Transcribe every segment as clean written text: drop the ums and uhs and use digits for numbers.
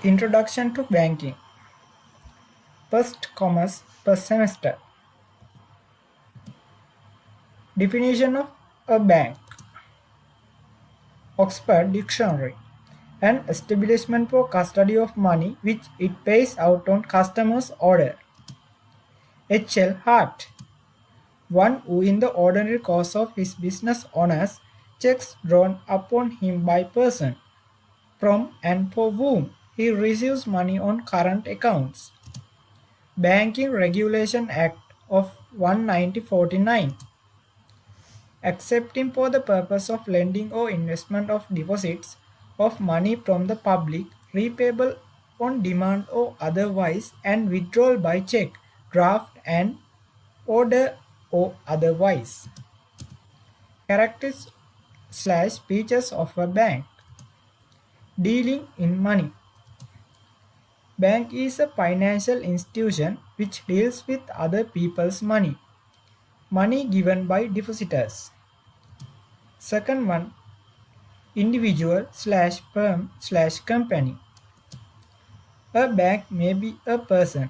Introduction to Banking. First commerce per semester. Definition of a bank. Oxford Dictionary. An establishment for custody of money which it pays out on customers' order. H.L. Hart. One who in the ordinary course of his business honors checks drawn upon him by person, from and for whom he receives money on current accounts. Banking Regulation Act of 1949. Accepting for the purpose of lending or investment of deposits of money from the public, repayable on demand or otherwise, and withdrawal by check, draft, and order or otherwise. Characteristics/features of a bank. Dealing in money. Bank is a financial institution which deals with other people's money. Money given by depositors. Second one, individual/firm/company. A bank may be a person,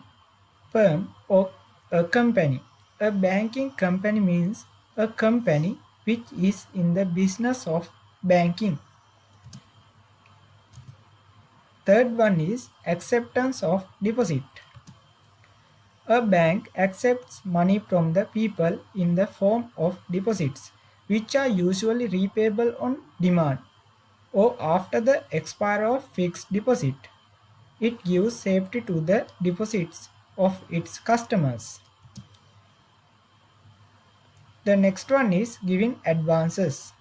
firm, or a company. A banking company means a company which is in the business of banking. Third one is acceptance of deposit. A bank accepts money from the people in the form of deposits, which are usually repayable on demand or after the expiry of fixed deposit. It gives safety to the deposits of its customers. The next one is giving advances.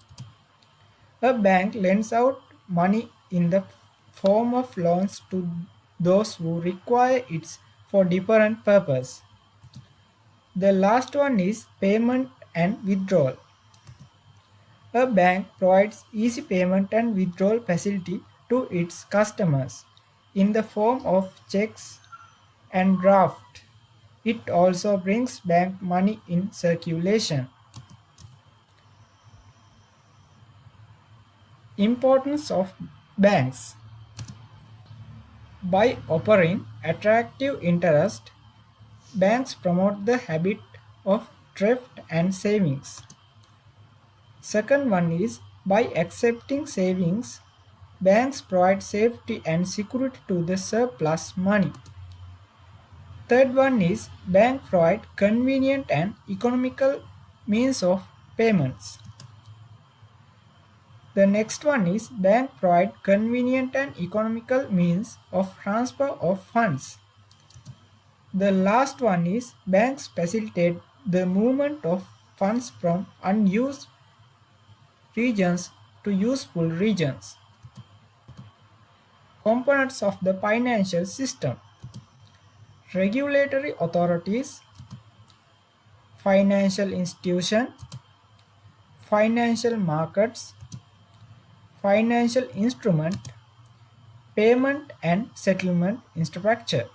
A bank lends out money in the form of loans to those who require it for different purposes. The last one is payment and withdrawal. A bank provides easy payment and withdrawal facility to its customers in the form of checks and draft. It also brings bank money in circulation. Importance of banks. By offering attractive interest, banks promote the habit of thrift and savings. Second one is by accepting savings, banks provide safety and security to the surplus money. Third one is bank provide convenient and economical means of payments. The next one is bank provide convenient and economical means of transfer of funds. The last one is banks facilitate the movement of funds from unused regions to useful regions. Components of the financial system. Regulatory authorities, financial institution, financial markets, financial instrument, payment and settlement infrastructure.